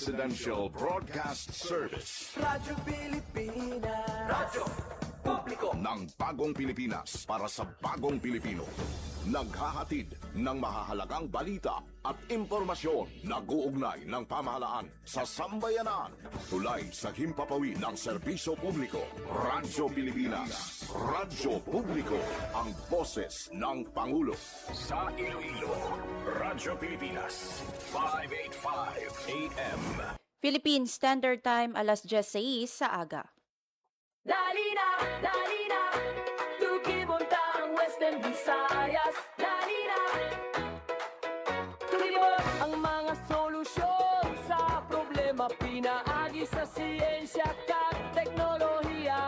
Presidential Broadcast Service. Radyo Pilipinas. Radyo Publiko Ng bagong Pilipinas para sa bagong Pilipino. Naghahatid ng mahahalagang balita at impormasyon na guugnay ng pamahalaan sa sambayanan. Tulay sa himpapawi ng serbisyo publiko. Radyo Pilipinas. Radyo Publiko. Ang boses ng Pangulo. Sa Iloilo, Radyo Pilipinas. 585 AM. Philippine Standard Time, alas 16 sa aga. Dali na, tukibunta ang Western Visayas. Dali na, tukibot ang mga solusyon sa problema. Pinaagi sa siyensya at teknolohiya.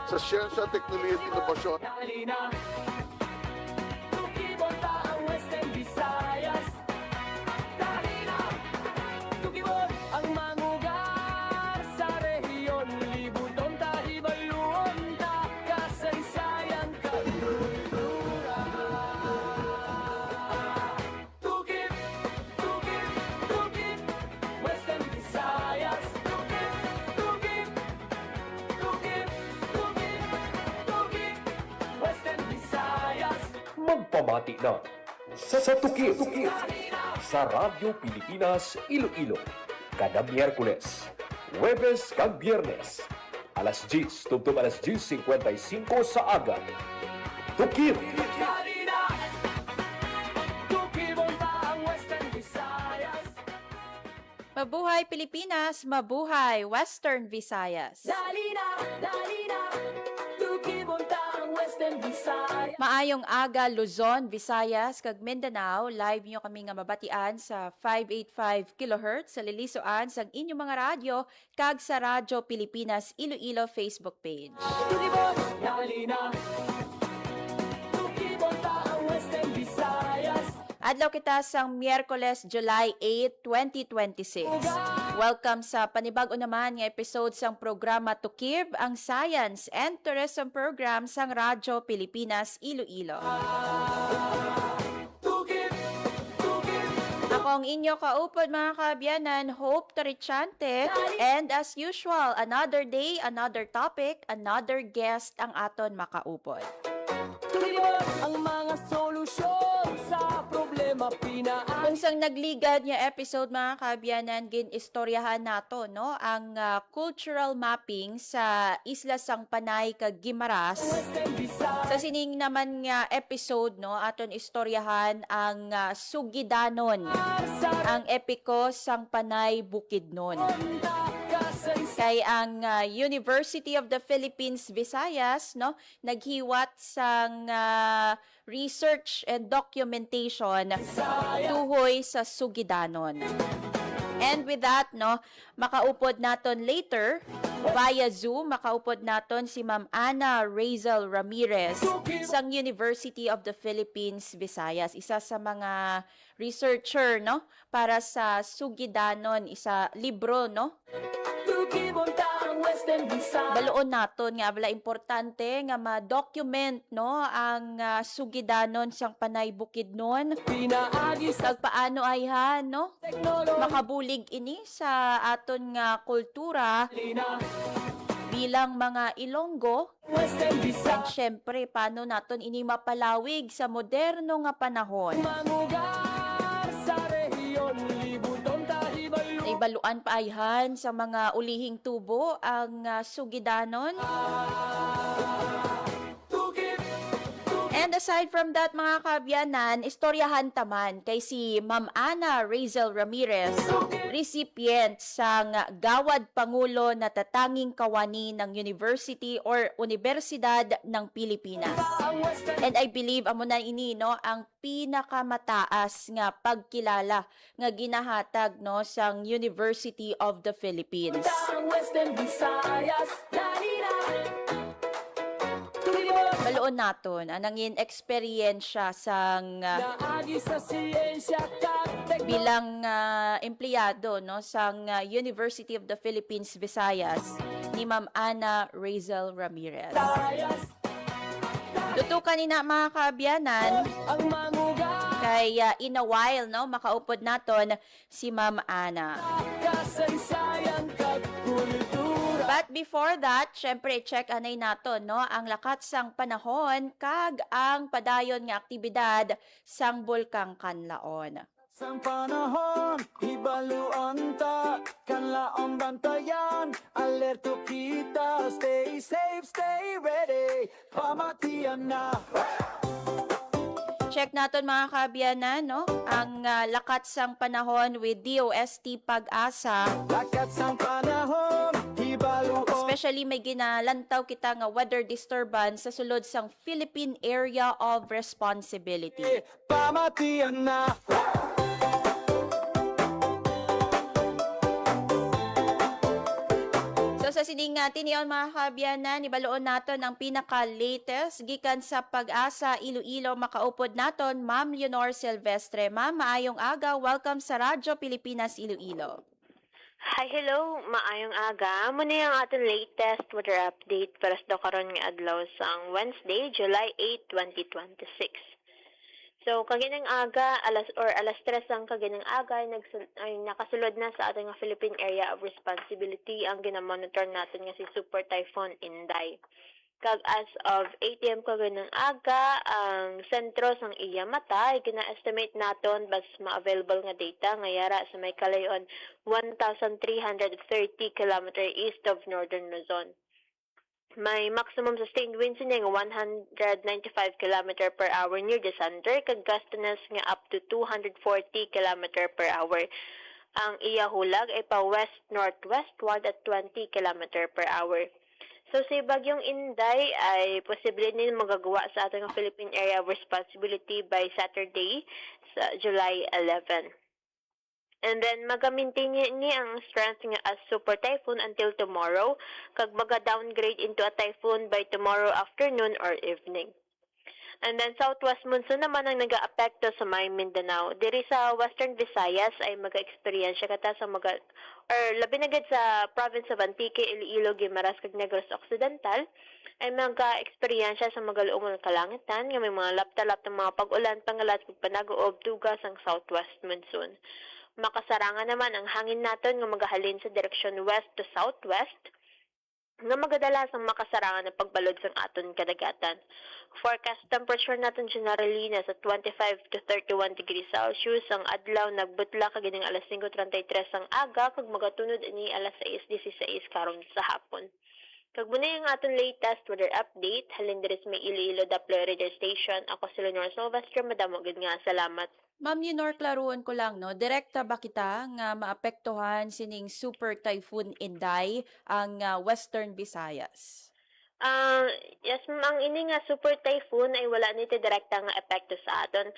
Sa siyensya, teknolohiya at inobasyon. Dali na, tukibunta ang Western Visayas. Dali na, tukibot ang mangugar sa rehiyon. Libuton tahibaluon ta kasaysayan kalulura. Tukib, Western Visayas. Tukib, Western Visayas. Magpamati na sa Tukib sa Radyo Pilipinas Iloilo kada Miyerkules, Huwebes kag Biyernes alas 10 tubtob alas 10:55 sa aga. Tukib Dali na, tukibunta ang Western Visayas. Mabuhay Pilipinas, mabuhay Western Visayas. Dali na, tukibunta ang Western Visayas. Maayong aga Luzon, Visayas, kag Mindanao. Live nyo kami nga mabatian sa 585 kHz sa lilisuan sa inyong mga radyo kag sa Radyo Pilipinas Iloilo Facebook page. Tukibot, dali na, tukibunta ang Western Visayas. Adlaw kita sang Miyerkules, July 8, 2026. Welcome sa panibag-o naman nga episode sang programa Tukib, ang Science and Tourism Program sang Radyo Pilipinas Iloilo. Tukib, Ako ang inyo kaupod mga kaabyanan, Hope Torichante. And as usual, another day, another topic, another guest ang aton makaupod. tukibot ang mga solusyon sa problema. Pinaagi Kung sang nagligad niya episode mga kaabyanan, ginistoryahan nato no ang cultural mapping sa Isla sang Panay kag Guimaras. Western Visayas. Sa sining naman nga episode no aton istoryahan ang Sugidanon, ang epiko sang Panay Bukidnon. Kay ang University of the Philippines Visayas no naghiwat sang research and documentation tuhoy sa Sugidanon. And with that no makaupod naton later via Zoom, makaupod naton si Ma'am Ana Razel Ramirez sang University of the Philippines Visayas, isa sa mga researcher no para sa Sugidanon, isa libro no. Tukibunta ang Western Visayas. Baloon naton nga abala importante nga ma-document no ang Sugidanon sang Panay Bukidnon. Pinaagi sa Kag paano ay no teknolohiya. makabulig ini sa aton nga kultura Lina, bilang mga Ilonggo. Western At Visayas. syempre, paano naton ini mapalawig sa moderno nga panahon? Mangugar sa rehiyon. Libuton tahibaluon. Ibaluan paayhan sa mga ulihing tubo ang Sugidanon. Tukib, And aside from that, mga kaabyanan, istoryahan taman kay si Ma'am Ana Razel Ramirez, recipient sang Gawad Pangulo na tatanging kawani ng University or Universidad ng Pilipinas. ang Western And I believe amo na ini no ang pinakamataas nga pagkilala nga ginahatag no sang University of the Philippines. ang Western Visayas. Dali na, tukibot Baloon naton anangin eksperyensya sang naagi sa siyensya at teknolohiya. bilang empleyado no sang University of the Philippines Visayas ni Ma'am Ana Razel Ramirez. Visayas. Tutukan ni na mga kaabyanan, Ang manguga kay in a while, no, makaupod naton si Ma'am Ana. kasaysayan kag kultura. But before that, syempre i-check anay naton, no, ang lakat sang panahon kag ang padayon nga aktibidad sang Bulkang Kanlaon. Sang panahon, hibaluan ta, kanlaon bantayan, alerto kita, stay safe, stay ready, pamatian na. Check naton mga kaabyanan, no, ang lakat sang panahon with DOST Pag-asa. Lakat sang panahon, hibaluan. Especially may ginalantaw kita nga weather disturbance sa sulod sang Philippine Area of Responsibility. Pamatian na. So sa sining tiniyon mga kaabyanan, ibaloon naton ang pinaka-latest gikan sa Pag-asa Iloilo. Makaupod naton Ma'am Leonor Silvestre. Ma'am, maayong aga. Welcome sa Radyo Pilipinas Iloilo. Hi, hello. Maayong aga. Muna yung ating latest weather update para sa karon nga adlaw sang Wednesday, July 8, 2026. So, kaginang aga, alas 3 ang kaginang aga ay nakasulod na sa ating Philippine Area of Responsibility ang ginamonitor natin nga si Super Typhoon Inday. Kag as of 8 a.m. kaginang aga, ang sentro sang iya mata ay gina-estimate naton bas ma-available nga data nga yara sa may kalayon 1,330 km east of Northern Luzon. May maximum sustained winds nga 195 km per hour near the center, kag gusts nga up to 240 km per hour. Ang iya hulag ay pa west-northwestward at 20 km per hour. So si Bagyong Inday ay posible din magagawa sa ating Philippine Area of Responsibility by Saturday sa July 11. And then magamintin niya ang strength niya as super typhoon until tomorrow, kag maga-downgrade into a typhoon by tomorrow afternoon or evening. And then southwest monsoon naman ang nag-aapekto sa may Mindanao. Diri sa Western Visayas ay maga-experience kata sa labi na gid sa province of Antique, Iloilo, Guimaras kag Negros Occidental ay maga-experience sa magaluong kalangitan nga may mga lapta-lapta mga pag-ulan, pangalat ug panaguob tugas ang southwest monsoon. Makasarangan naman ang hangin naton nga magahalin sa direksyon west to southwest nga magadalas ang makasarangan ng pagbalod sang aton kadagatan. Forecast temperature natin generally nasa 25 to 31 degrees Celsius. Ang adlaw nagbutla kagining alas 5:33 ang aga kag magatunod ini alas 6:16 karon sa hapon. Kag muna yung aton latest weather update, halin diri sa may Iloilo Doppler Radar Station. Ako si Leonor Silvestre, madamo gid nga salamat. Ma'am Leonor, klaruon ko lang, no, direkta ba kita nga maapektuhan sining Super Typhoon Inday ang Western Visayas? Yes, ang ini nga super typhoon ay wala nito direkta nga epekto sa aton.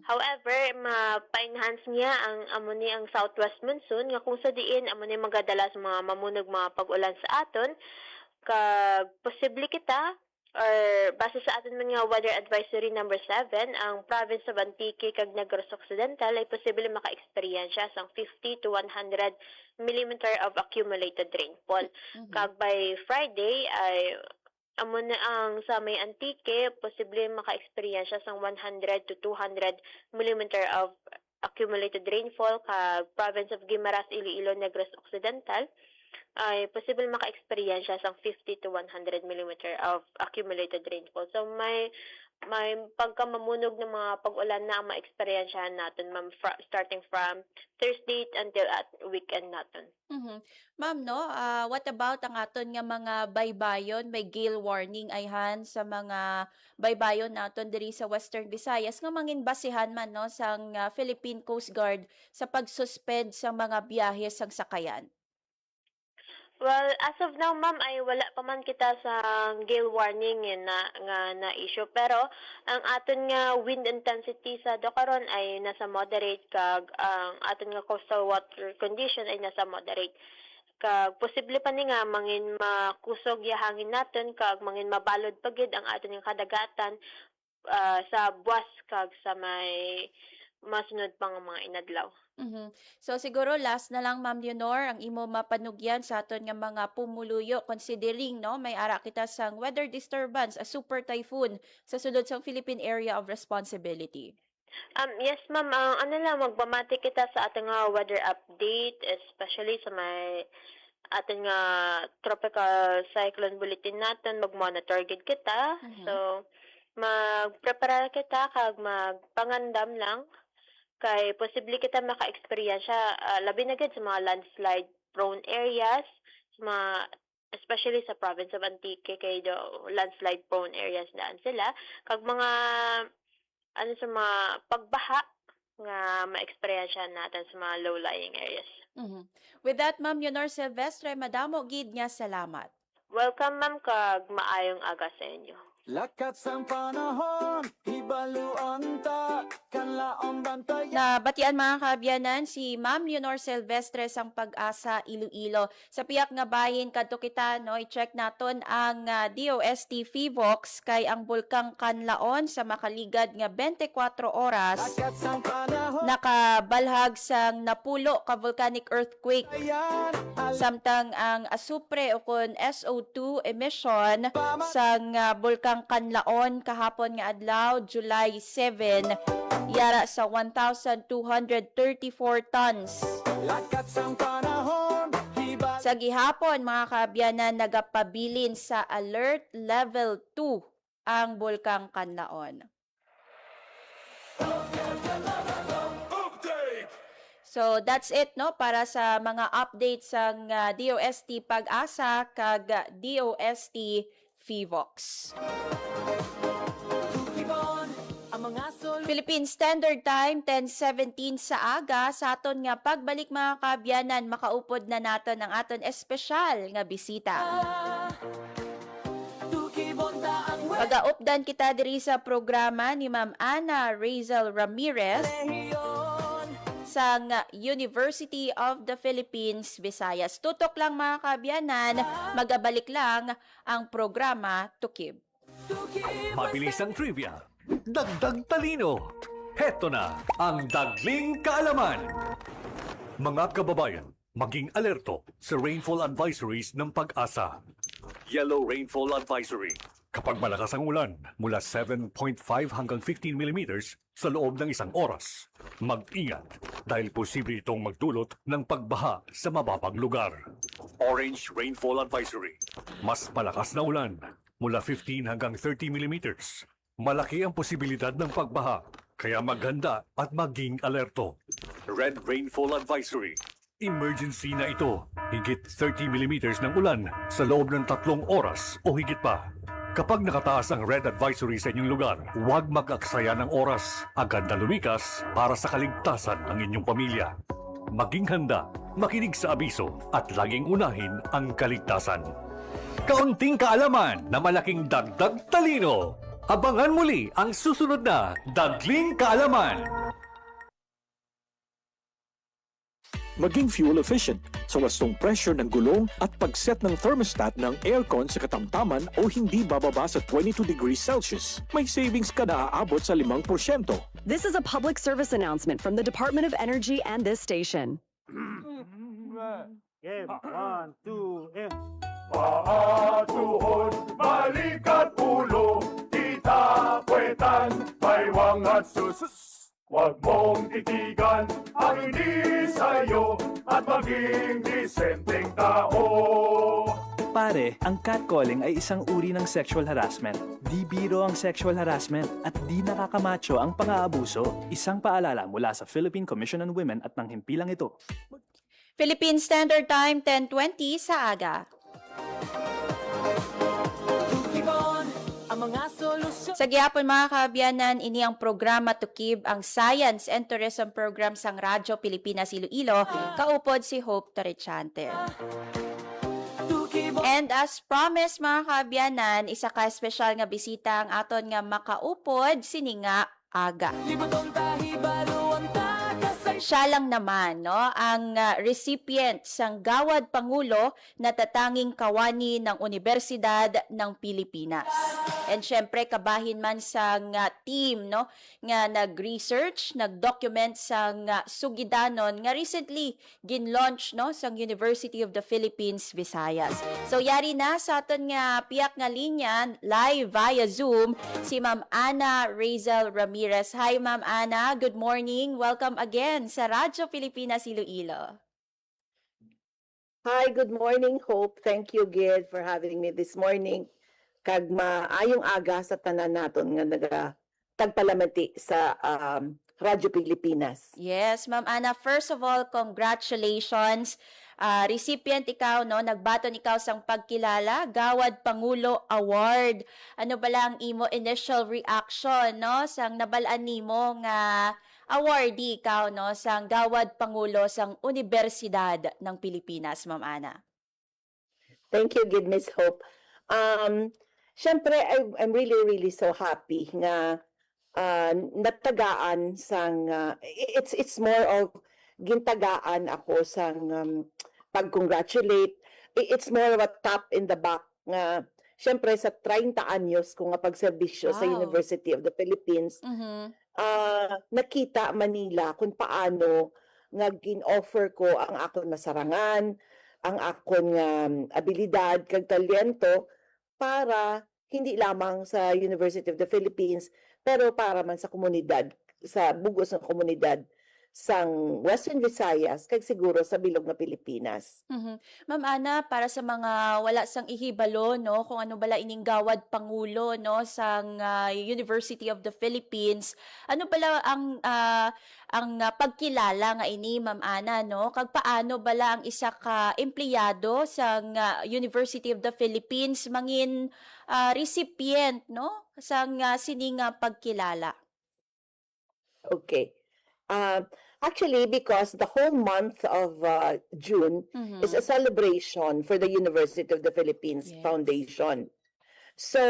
However, ma-enhance niya ang amoni ang southwest monsoon nga kung sa diin amoni magadala sa mga mamunog mga pag-ulan sa aton, kag posible kita or base sa aton mga weather advisory number 7, ang province of Antique kag Negros Occidental ay posible maka-experience sang 50 to 100 mm of accumulated rainfall. Kag by Friday ay amon na ang sa may Antique, posible maka-experience sang 100 to 200 mm of accumulated rainfall. Kag province of Guimaras, Iloilo, Negros Occidental ay posible maka-experience sang 50 to 100 mm of accumulated rainfall. So may pagkamamunog ng mga pag-ulan na ma-experiensyahan natin, ma'am, starting from Thursday until at weekend natin. Ma'am, no, what about ang aton nga mga baybayon? May gale warning ayhan sa mga baybayon naton diri sa Western Visayas nga mangin basihan man, no, sang Philippine Coast Guard sa pagsuspend sa mga biyahe sang sakayan. Well, as of now, ma'am, ay wala pa man kita sa gale warning na issue. Pero ang aton nga wind intensity sa dokaron ay nasa moderate, kag ang aton nga coastal water condition ay nasa moderate. Kag posible pa ni nga mangin makusog ya hangin naton, kag mangin mabalod pagid ang aton nga kadagatan sa buwas kag sa may masunod pang mga inadlaw. Mhm. So siguro last na lang Ma'am Leonor ang imo mapanugyan sa aton nga mga pumuluyo considering no may ara kita sang weather disturbance a super typhoon sa sulod sang Philippine Area of Responsibility. Yes, ma'am. Ano lang, magbamati kita sa ating weather update, especially sa may ating tropical cyclone bulletin natin. Mag-monitor gid kita. Mhm. So, magprepara kita kag magpangandam lang kay posible kita maka-experience labi na gid sa mga landslide prone areas, sa mga especially sa province of Antique kay the landslide prone areas daan sila kag mga ano sa mga pagbaha nga ma-experience natin sa mga low-lying areas. Mhm. With that Ma'am Leonor Silvestre madamo gid nga salamat. Welcome, ma'am, kag maayong aga sa inyo. Lakat sang panahon, hibaluan ta, kanlaon bantay. Na batian mga kaabyanan si Ma'am Leonor Silvestre sang Pag-asa Iloilo. Sa piyak nga bahin kadto kita no i-check naton ang DOST PHIVOX kay ang bulkang Kanlaon sa makaligad nga 24 oras Lakat sang panahon, nakabalhag sang napulo ka volcanic earthquake. ayan, Samtang ang asupre o kon SO2 emission sang bulkang Kanlaon kahapon nga adlaw July 7 yara sa 1,234 tons. lakat sang panahon, hibal. Sa gihapon mga kaabyanan nagapabilin sa alert level 2 ang bulkang Kanlaon. So that's it no para sa mga updates sang DOST Pag-asa kag DOST PHIVOX. Philippine Standard Time 10:17 sa aga sa aton nga pagbalik mga kaabyanan makaupod na naton ang aton espesyal nga bisita. Pagaupdan kita diri sa programa ni Ma'am Ana Razel Ramirez sang University of the Philippines, Visayas. Tutok lang mga kaabyanan, magabalik lang ang programa Tukib. Mabilis ang trivia, dagdag talino. Heto na ang Dagling Kaalaman. Mga kababayan, maging alerto sa rainfall advisories ng Pag-asa. Yellow Rainfall Advisory. Kapag malakas ang ulan, mula 7.5 hanggang 15 millimeters sa loob ng isang oras. Mag-ingat dahil posible itong magdulot ng pagbaha sa mababang lugar. Orange Rainfall Advisory. Mas malakas na ulan, mula 15 hanggang 30 millimeters. Malaki ang posibilidad ng pagbaha, kaya maghanda at maging alerto. Red Rainfall Advisory. Emergency na ito. Higit 30 millimeters ng ulan sa loob ng 3 oras o higit pa. Kapag nakataas ang red advisory sa inyong lugar, huwag mag-aksaya ng oras. Agad na lumikas para sa kaligtasan ng inyong pamilya. Maging handa, makinig sa abiso at laging unahin ang kaligtasan. Kaunting kaalaman na malaking dagdag talino. Abangan muli ang susunod na Dagling Kaalaman. Maging fuel efficient sa wastong pressure ng gulong at pag-set ng thermostat ng aircon sa katamtaman o hindi bababa sa 22 degrees Celsius. May savings ka na aabot sa 5%. This is a public service announcement from the Department of Energy and this station. Game, 1, 2, and... Paa, tuhod, balikat ulo, itapwetan, baywang at susus. Huwag mong titigan ang hindi sa'yo at maging disenteng tao. Pare, ang catcalling ay isang uri ng sexual harassment. Di biro ang sexual harassment at di nakakamacho ang pang-aabuso. Isang paalala mula sa Philippine Commission on Women at ng himpilang ito. Philippine Standard Time 10:20 sa aga. Sa gihapon mga kaabyanan, ini ang programa Tukib, ang Science and Tourism Program sang Radyo Pilipinas Iloilo, kaupod si Hope Torrechante. And as promised mga kaabyanan, isa ka espesyal nga bisita ang aton nga makaupod sininga aga. siya lang naman no ang recipient sang Gawad Pangulo na tatanging kawani ng Universidad ng Pilipinas. And syempre kabahin man sang team no nga nag-research, nag-document sang sugidanon nga recently gin-launch no sang University of the Philippines Visayas. So yari na sa aton nga piyak nga linya live via Zoom si Ma'am Ana Razel Ramirez. Hi Ma'am Ana, good morning. Welcome again sa Radyo Pilipinas Iloilo. Hi, good morning, Hope. Thank you, Gid, for having me this morning. Kag maayong aga sa tanan naton nga tagpalamati sa Radyo Pilipinas. Yes, Ma'am Ana. First of all, congratulations. Recipient ikaw, no? Nagbaton ikaw sang pagkilala, Gawad Pangulo Award. Ano ba lang imo initial reaction, no? Sang nabalaan nimo nga awardee ikaw, no? Sang Gawad Pangulo sang Universidad ng Pilipinas, Ma'am Ana. Thank you, Gid, Miss Hope. Syempre, I'm really so happy nga natagaan sang it's more of gintagaan ako sang pag-congratulate. It's more of a tap in the back nga syempre sa 30 anyos ko nga pagserbisyo sa University of the Philippines. Nakita Manila kung paano nga gin-offer ko ang akong masarangan, ang akong abilidad kag talento para hindi lamang sa University of the Philippines pero para man sa komunidad, sa bugos ng komunidad sang Western Visayas kag siguro sa bilog na Pilipinas. Ma'am Ana, para sa mga wala sang ihibalo no kung ano bala ining Gawad Pangulo no sang University of the Philippines, ano bala ang pagkilala nga ini Ma'am Ana no kag paano bala ang isa ka empleyado sang University of the Philippines mangin recipient no sang sining pagkilala? Okay. Actually, because the whole month of June is a celebration for the University of the Philippines Foundation. So,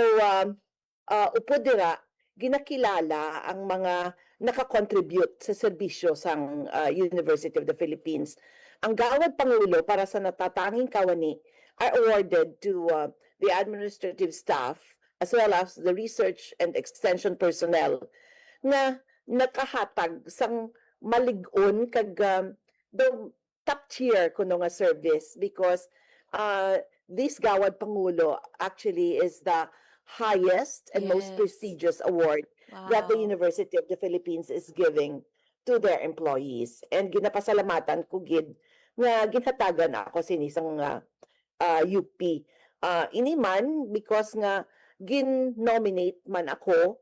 upo dira, ginakilala ang mga nakakontribute sa serbisyo sang University of the Philippines. Ang Gawad Pangulo para sa natatanging kawani are awarded to the administrative staff as well as the research and extension personnel na nakahatag sang malig-on kag the top tier kuno nga service because this Gawad Pangulo actually is the highest and most prestigious award that the University of the Philippines is giving to their employees. And ginapasalamatan ko gid nga ginhatagan ako sinisang UP. Ini man because nga gin-nominate man ako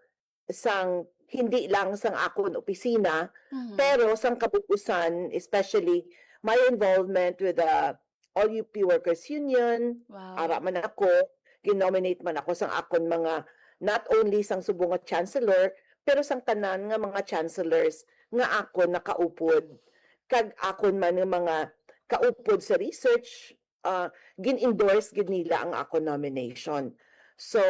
sang hindi lang sang akon opisina, pero sang kabukusan, especially my involvement with the All UP Workers Union, ara man ako, ginominate man ako sang akon mga, not only sang subong nga chancellor, pero sang tanan nga mga chancellors nga akon nakaupod. Kag akon man nga mga kaupod sa research, gin-endorse gid nila ang akon nomination. So,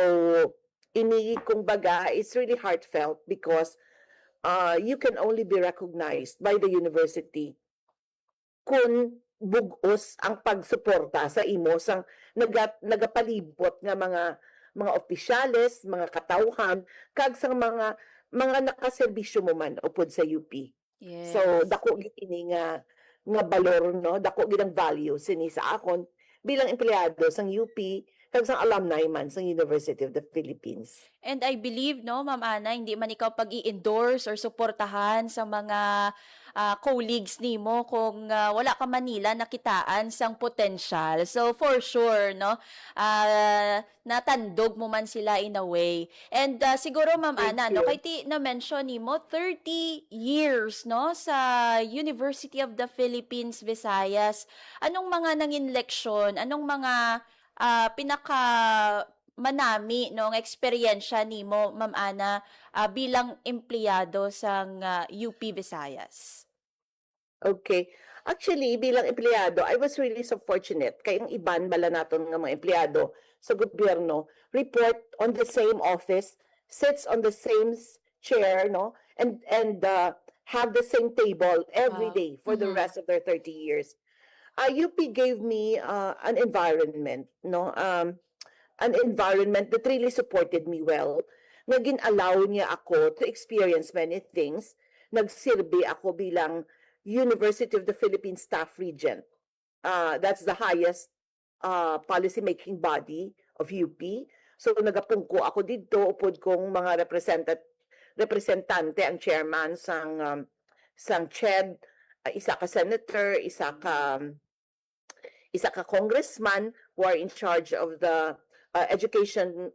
ini kumbaga it's really heartfelt because you can only be recognized by the university kung bugos ang pagsuporta sa imo sang nagapalibot nga mga opisyales, mga katawhan kag sang mga nakaserbisyo mo man upod sa UP. So dako gid ini nga balor no, dako gid ang value sini sa akon bilang empleyado sang UP kag sang alumni man sa University of the Philippines. And I believe, no, Ma'am Ana, hindi man ikaw pag-i-endorse or suportahan sa mga colleagues nimo kung wala ka Manila nakitaan sang potential. So for sure, no, natandog mo man sila in a way. And siguro, Ma'am Ana, no, kay ti na-mention nimo 30 years, no, sa University of the Philippines Visayas. Anong mga nangin leksyon? Anong mga pinaka manami no eksperyensya nimo Ma'am Ana bilang empleyado sang UP Visayas? Okay. Actually, bilang empleyado, I was really so fortunate kay ang iban bala naton nga mga empleyado sa gobyerno report on the same office, sits on the same chair, no? And have the same table every Wow. day for the rest of their 30 years. UP gave me an environment, no? An environment that really supported me well. Allow niya ako to experience many things. Nagsilbi ako bilang University of the Philippines Staff Regent. That's the highest policy-making body of UP. So nagapungko ako dito, upod kong mga representante, ang chairman sang CHED, isa ka senator, isa ka congressman who are in charge of the education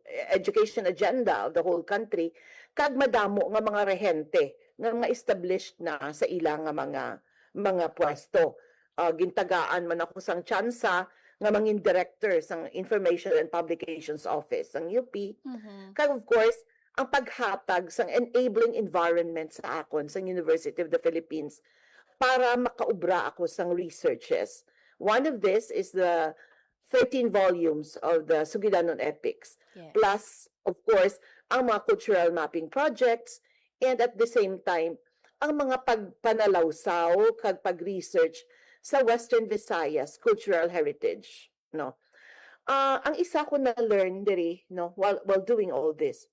agenda of the whole country. Kag madamo nga mga rehente nga mga established na sa ilang nga mga pwesto. Gintagaan man ako sang tsansa nga mangin director sang Information and Publications Office sang UP. Kag of course, ang paghatag sang enabling environment sa akon sang University of the Philippines para makaubra ako sang researches. One of this is the 13 volumes of the Sugidanon Epics, plus, of course, ang mga cultural mapping projects, and at the same time, ang mga pagpanalawsaw kag pag-research sa Western Visayas cultural heritage. No? Ang isa ko na-learn diri, no, while doing all this,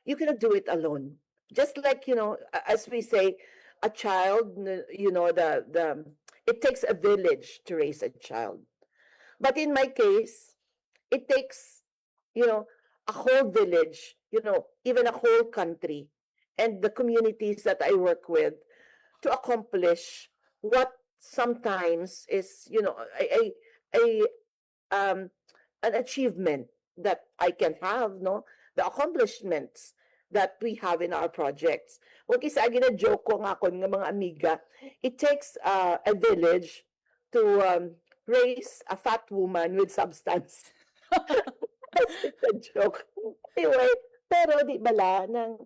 you cannot do it alone. Just like, as we say, a child, it takes a village to raise a child. But in my case, it takes, a whole village, even a whole country, and the communities that I work with to accomplish what sometimes is, an achievement that I can have, no? The accomplishments that we have in our projects. Wag isa gina-joke ko nga kon nga mga amiga, it takes a village to raise a fat woman with substance. It's a joke. Anyway, pero di bala nang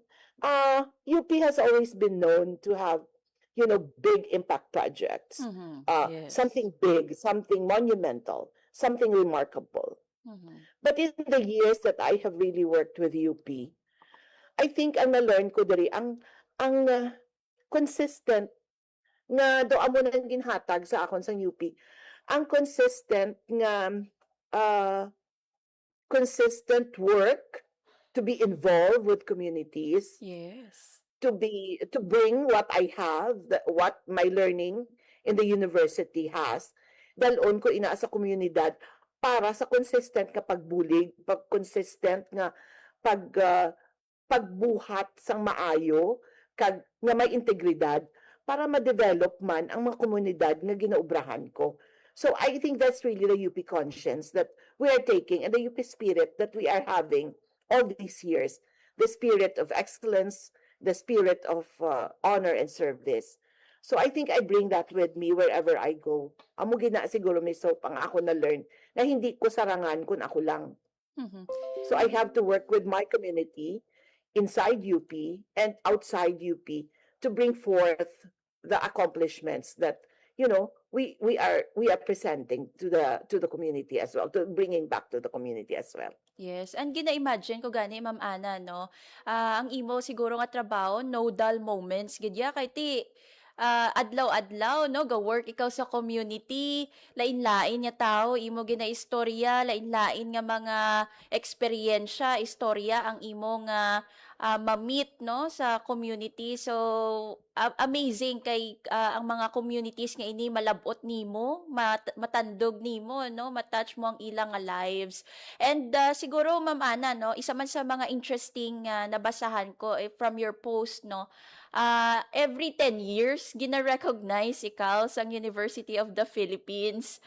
UP has always been known to have, big impact projects. Something big, something monumental, something remarkable. But in the years that I have really worked with UP, I think ang na-learn ko diri ang consistent nga do amo nang ginhatag sa akon sang UP. Ang consistent nga consistent work to be involved with communities. Yes. To bring what I have, what my learning in the university has, dalon ko ina sa komunidad para sa consistent nga pagbulig, consistent nga pagbuhat sang maayo, kag nga may integridad para ma-develop man ang mga komunidad nga ginaubrahan ko. So I think that's really the UP conscience that we are taking and the UP spirit that we are having all these years. The spirit of excellence, the spirit of honor and service. So I think I bring that with me wherever I go. Amo gina siguro may pang ako na-learn na hindi ko sarangan kung ako lang. So I have to work with my community inside UP and outside UP to bring forth the accomplishments that we are presenting to the community as well, to bringing back to the community as well. Yes, and gina-imagine ko gani Ma'am Ana, no? Ang imo siguro nga trabaho, no dull moments gidya kay ti adlaw-adlaw, no, ga work ikaw sa community, lain-lain nga tao, imo gina-istorya, lain-lain nga mga eksperyensya, istorya ang imo nga ma-meet, no, sa community. So amazing kay ang mga communities nga ini malabot nimo, matandog nimo, no, matouch mo ang ilang nga lives. And siguro Ma'am Ana, no, isa man sa mga interesting nabasahan ko from your post, no, every 10 years gina-recognize ikaw sa University of the Philippines.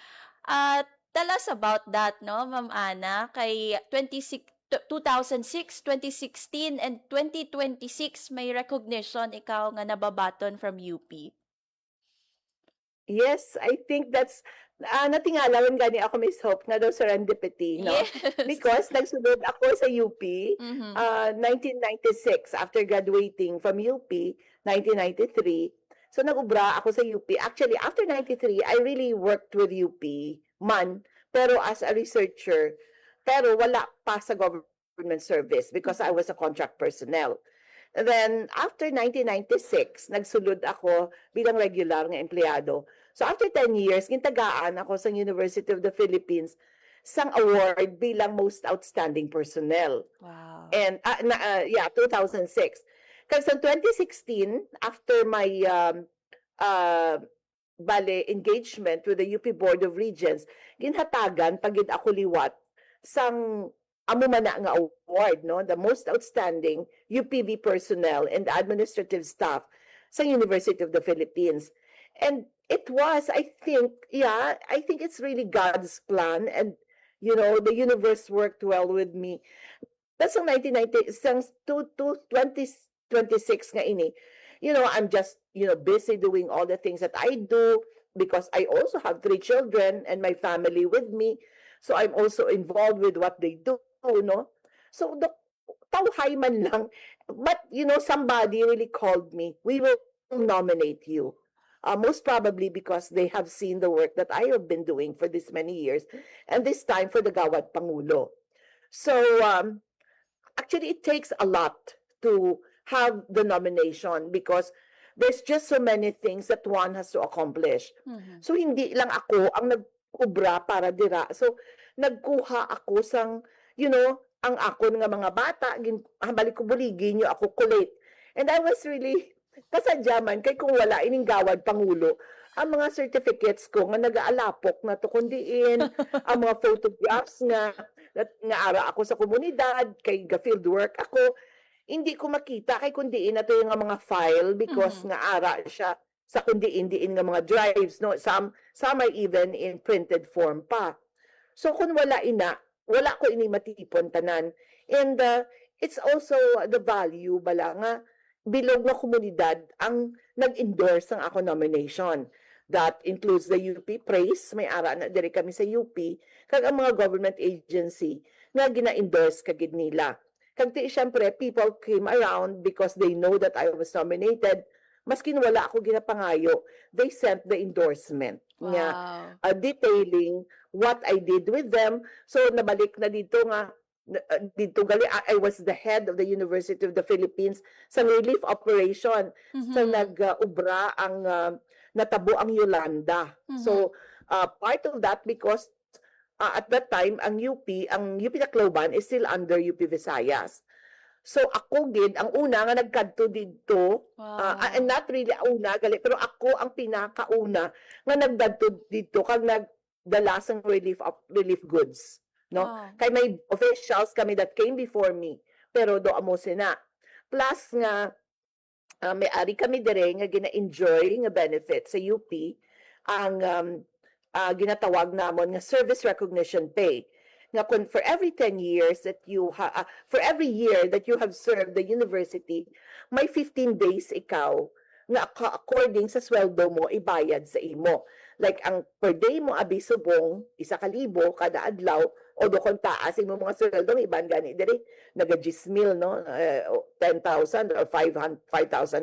Tell us about that, no, Ma'am Ana, kay 2006, 2016, and 2026 may recognition ikaw nga nababaton from UP. Yes, I think that's natingalawan gani ako, Miss Hope, nga daw serendipity, no? Yes. Because nagsunod ako sa UP 1996 after graduating from UP 1993. So nag-ubra ako sa UP. Actually, after 93, I really worked with UP pero as a researcher, pero wala pa sa government service because I was a contract personnel. And then, after 1996, nagsulod ako bilang regular nga empleyado. So, after 10 years, gintagaan ako sa University of the Philippines sang award bilang Most Outstanding Personnel. Wow. And, 2006. Kasi sa 2016, after my engagement with the UP Board of Regents, ginhatagan pagid ako liwat sang amo man na nga award, no, the most outstanding UPV personnel and administrative staff sa University of the Philippines. And it was, I think it's really God's plan, and the universe worked well with me. That's ang 1990, sang 2026 nga ini. I'm just, busy doing all the things that I do because I also have 3 children and my family with me. So I'm also involved with what they do, no? So tawhay man lang. But, somebody really called me. We will nominate you. Most probably because they have seen the work that I have been doing for this many years. And this time for the Gawad Pangulo. So, actually, it takes a lot to have the nomination because there's just so many things that one has to accomplish. Mhm. So, hindi lang ako ang nag-ubra para dira. So, nagkuha ako sang, ang ako nga mga bata, balik ko buligi nyo ako kulit. And I was really, kasadyaman, kay kung wala ining Gawad Pangulo, ang mga certificates ko nga nag-aalapok na tukundiin, ang mga photographs nga ara ako sa komunidad, kay field work ako, hindi ko makita kay kundiin na to yung mga file because nga ara siya sa kundiin-diin nga mga drives, no? Some are even in printed form pa. So kung wala ko ini matipon tanan. And it's also the value bala nga bilog nga komunidad ang nag-endorse ng ako nomination. That includes the UP Praise, may ara na diri kami sa UP, kag ang mga government agency nga gina-endorse kagid nila. Kag siyempre, people came around because they know that I was nominated. Maskin wala ako ginapangayo, they sent the endorsement nga detailing what I did with them. So nabalik na dito nga I was the head of the University of the Philippines sa relief operation. So nag-ubra ang natabo ang Yolanda. So part of that because at that time ang UP Tacloban is still under UP Visayas. So ako gid ang una nga nagkadto didto, not really una gali pero ako ang pinakauna nga nagdadto didto kag nagdala sang relief goods, no? Kay may officials kami that came before me pero do amo sina. Plus nga may ari kami dire nga gina-enjoy nga benefit sa UP ang ginatawag namon nga service recognition pay. Nga for every 10 years that for every year that you have served the university, may 15 days ikaw nga according sa sweldo mo ibayad sa imo. Like ang per day mo abi subong 1,000 kada adlaw o do kon taas imo mga sweldo iban gani diri naga 10,000 no 10,000 or 5,000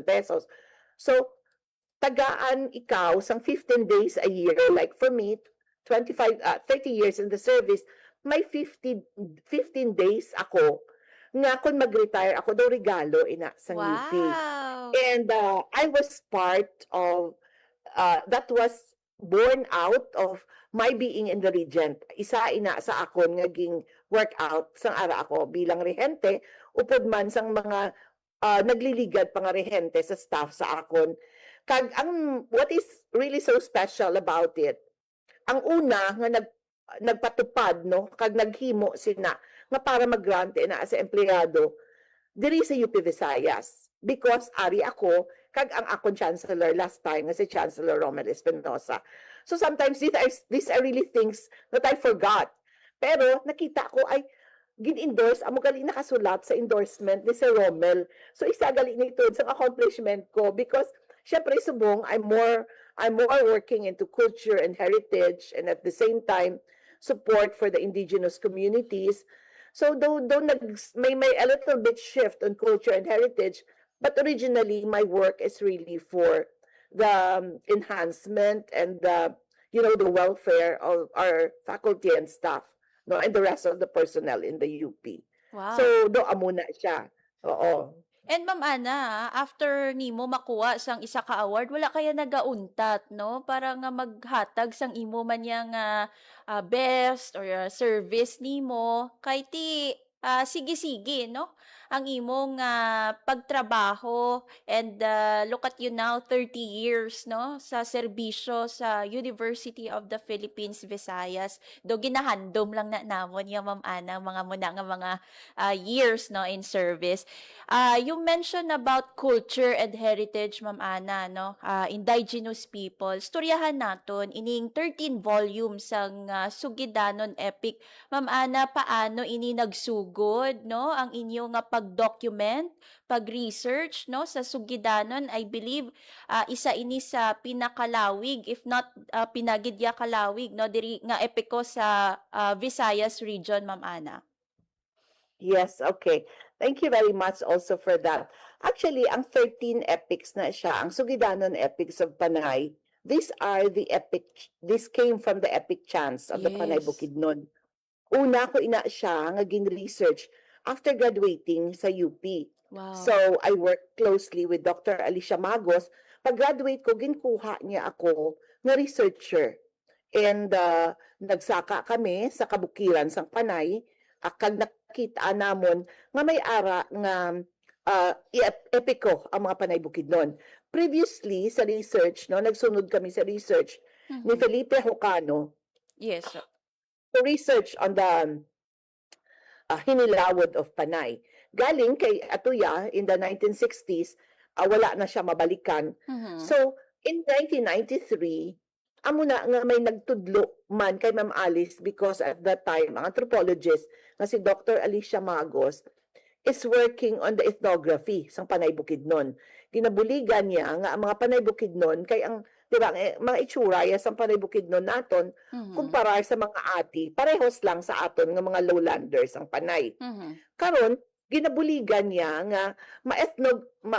pesos. So tagaan ikaw sang 15 days a year, like for me 30 years in the service, may 15 days ako nga kung mag-retire ako daw regalo ina sa UP. And I was part of that was born out of my being in the Regent. Isa ina sa akon nga ging workout sang ara ako bilang rehente upod man sang mga nagliligad pa nga rehente sa staff sa akon. Kag what is really so special about it, ang una nga nagpatupad no kag naghimo sina nga para mag-grante na sa empleyado diri sa UP Visayas because ari ako kag ang akong chancellor last time nga si Chancellor Romel Espinosa. So sometimes these are really things that I forgot. Pero nakita ko ay gin-endorse amo gali nakasulat sa endorsement ni Sir Romel. So isa gali nito sa accomplishment ko because syempre subong I'm more working into culture and heritage and at the same time support for the indigenous communities. So though may a little bit shift on culture and heritage, but originally my work is really for the enhancement and the welfare of our faculty and staff, no, and the rest of the personnel in the UP. Wow. So do amo na siya. Oo. And Ma'am Ana, after nimo makuha sang isa ka award, wala kaya nagauntat, no? Para nga maghatag sang imo man yang best or service nimo kay ti sige-sige, no? Ang imong pagtrabaho and look at you now, 30 years, no? Sa serbisyo sa University of the Philippines, Visayas. Do ginahandom lang na namon yung Ma'am Ana, mga muna nga mga years, no, in service. You mentioned about culture and heritage, Ma'am Ana, no? Indigenous people. Storyahan naton ining 13 volumes ang Sugidanon Epic. Ma'am Ana, paano ini nagsugod, no? Ang inyo nga pag-document, pag-research, no, sa Sugidanon. I believe isa ini sa pinakalawig, if not pinagidya kalawig, no, diri nga epiko sa Visayas region, Ma'am Ana. Yes, okay. Thank you very much also for that. Actually, ang 13 epics na siya, ang Sugidanon Epics of Panay, these came from the epic chants of the Panay Bukidnon. Una ko ina siya nga gin-research after graduating sa UP. Wow. So, I worked closely with Dr. Alicia Magos. Pag-graduate ko, ginkuha niya ako na researcher. And nagsaka kami sa kabukiran sang Panay, kag nakita namon nga may ara nga epiko ang mga Panay Bukidnon. Previously sa research, no, nagsunod kami sa research ni Felipe Jocano. Yes, sir. To research on the Hinilawod of Panay. Galing kay Atuya in the 1960s, wala na siya mabalikan. So, in 1993, amo na nga may nagtudlo man kay Ma'am Alice because at that time, ang anthropologist na si Dr. Alicia Magos is working on the ethnography sang Panay Bukidnon. Ginabuligan niya nga ang mga Panay Bukidnon kay ang diba, mga itsura sang Panay Bukidnon naton kumpara sa mga ati, parehos lang sa aton nga mga lowlanders ang Panay. Karon ginabuligan niya nga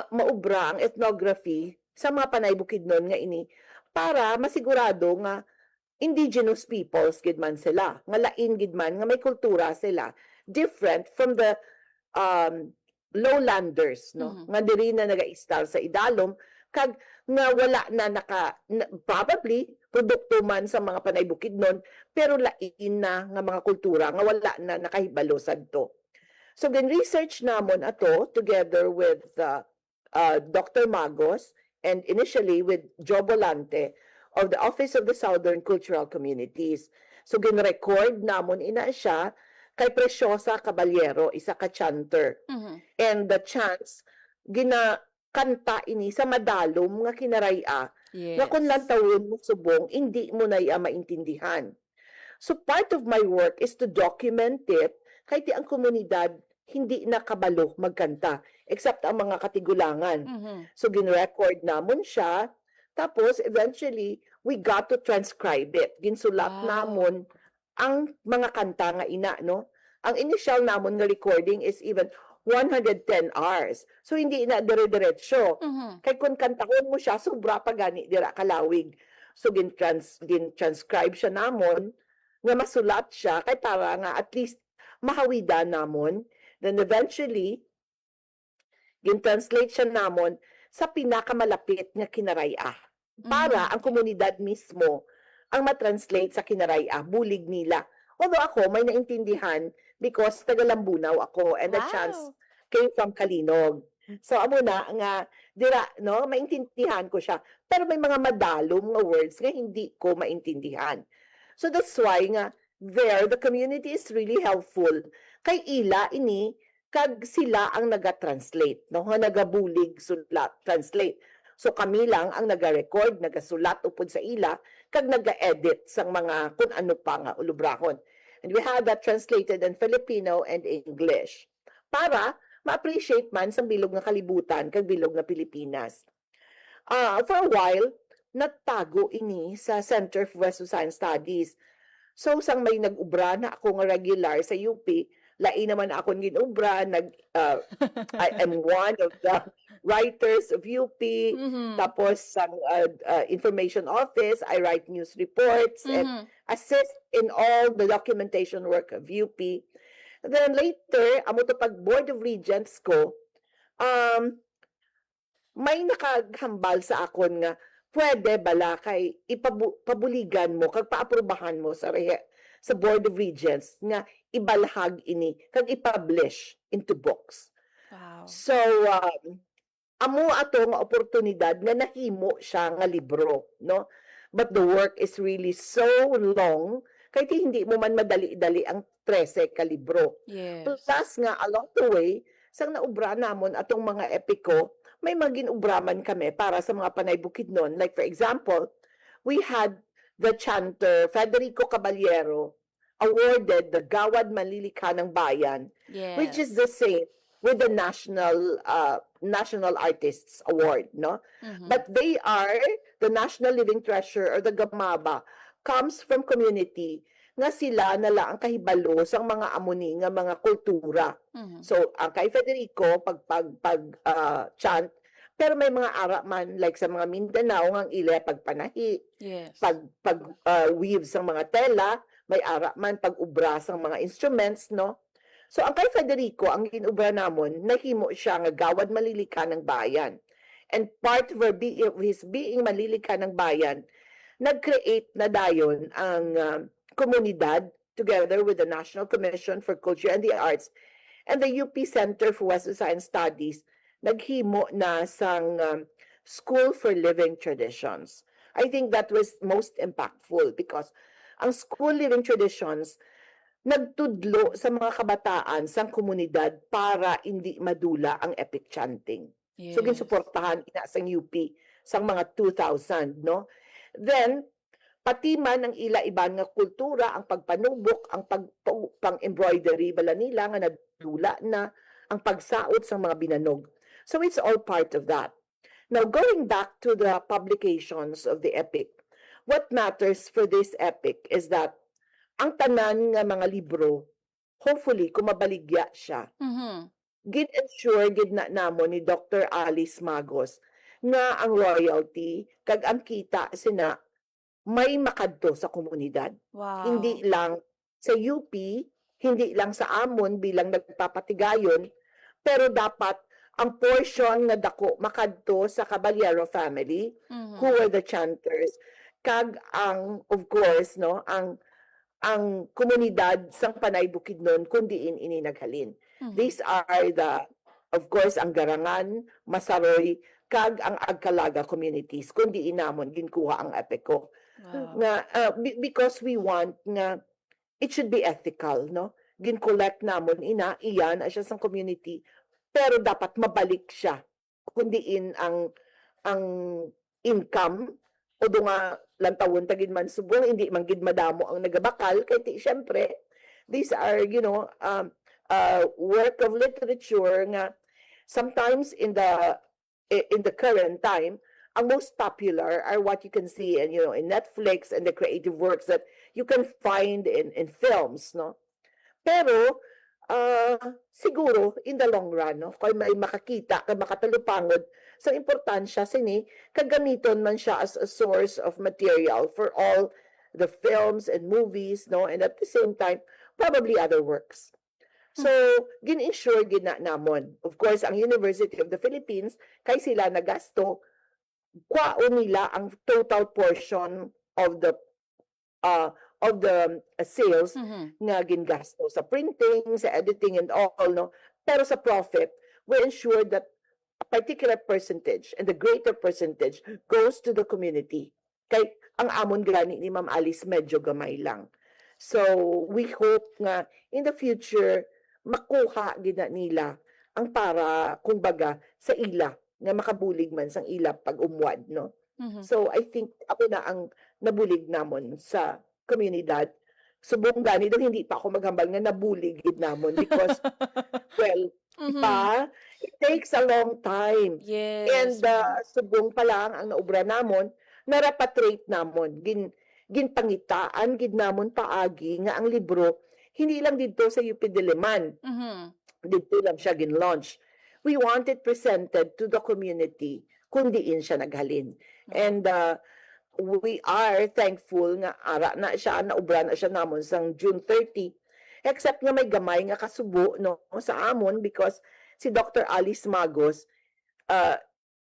maubra ang ethnography sa mga Panay Bukidnon nga ini para masigurado nga indigenous peoples gid man sila, nga lain gid man nga may kultura sila, different from the lowlanders, no, nga diri na naga-install sa Idalom kag nga wala na probably produkto man sa mga Panay Bukidnon pero lain na nga mga kultura nga wala na nakahibalo sadto. So gin-research namon ato together with Dr. Magos and initially with Joe Volante of the Office of the Southern Cultural Communities. So gin-record namon ina siya kay Preciosa Caballero, isa ka chanter. And the chants ginakanta ini sa madalom nga kinaraya nga kung lantawon mo subong hindi mo na maintindihan. So part of my work is to document it kay ti ang komunidad hindi nakabalo magkanta except ang mga katigulangan. So gin-record namon siya tapos eventually we got to transcribe it. Ginsulat namon ang mga kanta nga ina, no? Ang initial namon nga recording is even 110 hours. So hindi ina dire-diretso. Kay kung kantahon mo siya, sobra pa gani dira kalawig. So gin-transcribe siya namon nga masulat siya kay para nga at least mahawida namon. Then eventually gin-translate siya namon sa pinakamalapit nga kinaraya. Para ang komunidad mismo ang matranslate sa kinaraya, bulig nila. Although ako, may naintindihan because taga-Lambunaw ako and the chance came from Kalinog. So, amo na nga, dira, no, maintindihan ko siya. Pero may mga madalom nga words nga hindi ko maintindihan. So, that's why nga, there, the community is really helpful. Kay ila, ini, kag sila ang naga-translate, no, nga nagabulig, sulat, translate. So kami lang ang naga-record, nagasulat upod sa ila, kag naga-edit sang mga kung ano pa nga ulubrahon. And we had that translated in Filipino and English. Para ma-appreciate man sa bilog na kalibutan, kag bilog na Pilipinas. For a while, natago ini sa Center for West Science Studies. So sang may nag-ubra na ako nga regular sa UP, lain naman ako ginubra, I am one of the writers of UP, tapos sa information office, I write news reports and assist in all the documentation work of UP. And then later, amo to pag Board of Regents ko, may nakaghambal sa akon nga pwede bala kay ipabuligan mo kag paaprubahan mo sa Board of Regents nga ibalhag ini kag ipublish into books. Wow. So amo ato nga oportunidad nga nahimo siya nga libro, no? But the work is really so long kay hindi mo man madali-dali ang 13 ka libro. Yes. Plus nga along the way sang naubra namon atong mga epiko, may maginubraman kami para sa mga panay Bukidnon. Like for example, we had the chanter Federico Caballero awarded the Gawad Manlilika ng Bayan, Yes. which is the same with the National Artists Award, no? Mhm. But they are the National Living Treasure or the GAMABA comes from community nga sila nala ang kahibalo sa mga amuni nga mga kultura. Mhm. So ang kay Federico chant, pero may mga ara man like sa mga Mindanao ang ile pagpanahi, Yes. weave sa mga tela, may ara man pag-ubra sa mga instruments, no? So ang kay Federico ang ginubra namon nahimo siya nga Gawad Manlilika ng Bayan. And part of his being Manlilika ng Bayan, nag-create na dayon ang komunidad together with the National Commission for Culture and the Arts and the UP Center for Western Science Studies naghimo na sang School for Living Traditions. I think that was most impactful because ang School Living Traditions nagtudlo sa mga kabataan sang komunidad para hindi madula ang epic chanting. So Yes. ginsuportahan ina sang UP sang mga 2000, no? Then pati man ang ila iban nga kultura, ang pagpanubok, ang pang-embroidery bala nila nga nadula na ang pagsaot sa mga binanog. So it's all part of that. Now going back to the publications of the epic, what matters for this epic is that ang tanan nga mga libro, hopefully kung mabaligya siya, Mhm. gin-ensure gid na namon ni Dr. Alice Magos nga ang royalty kag ang kita sina may makadto sa komunidad. Wow. Hindi lang sa UP, hindi lang sa amon bilang nagpapatigayon, pero dapat ang portion nga dako makadto sa Caballero family, Mhm. who were the chanters, kag ang of course no ang komunidad sang Panay Bukidnon kundiin ini naghalin. Mhm. These are of course ang Garangan, Masaroy, kag ang Agkalaga communities kundiin namon ginkuha ang epiko. Wow. Nga because we want nga it should be ethical, no? Gin-collect namon iyan siya sang community, pero dapat mabalik siya kundiin ang income o nga lantawon tagid man subong hindi man gid madamo ang nagabakal kay syempre these are work of literature nga sometimes in the current time ang most popular are what you can see in in Netflix and the creative works that you can find in films, no? Pero siguro in the long run, no, kung may makakita kay makatalupangod sa importansya sini kagamiton man siya as a source of material for all the films and movies, no, and at the same time probably other works. So gin-ensure gina namon, of course, ang University of the Philippines kay sila nagasto kwaon nila ang total portion of the sales Mhm. nga gingasto sa printing, sa editing and all, no? Pero sa profit, we ensure that a particular percentage and the greater percentage goes to the community. Kay ang amon gani ni Ma'am Alice medyo gamay lang. So we hope nga in the future makuha gid nila ang para kumbaga sa ila nga makabulig man sang ila pag umwad, no? Mhm. So I think ako na ang nabulig namon sa komunidad. Subong gani daw hindi pa ako maghambal nga nabulig gid namon because well, Mhm. it takes a long time. Yes. And subong pa lang ang naubra namon, narapatrate namon, ginpangitaan gid namon paagi nga ang libro hindi lang dito sa UP Diliman, Mhm. dito lang siya gin-launch. We want it presented to the community kung diin siya naghalin. And we are thankful nga ara na siya, naubra na siya namon sang June 30. Except nga may gamay nga kasubo no sa amon because si Dr. Alice Magos,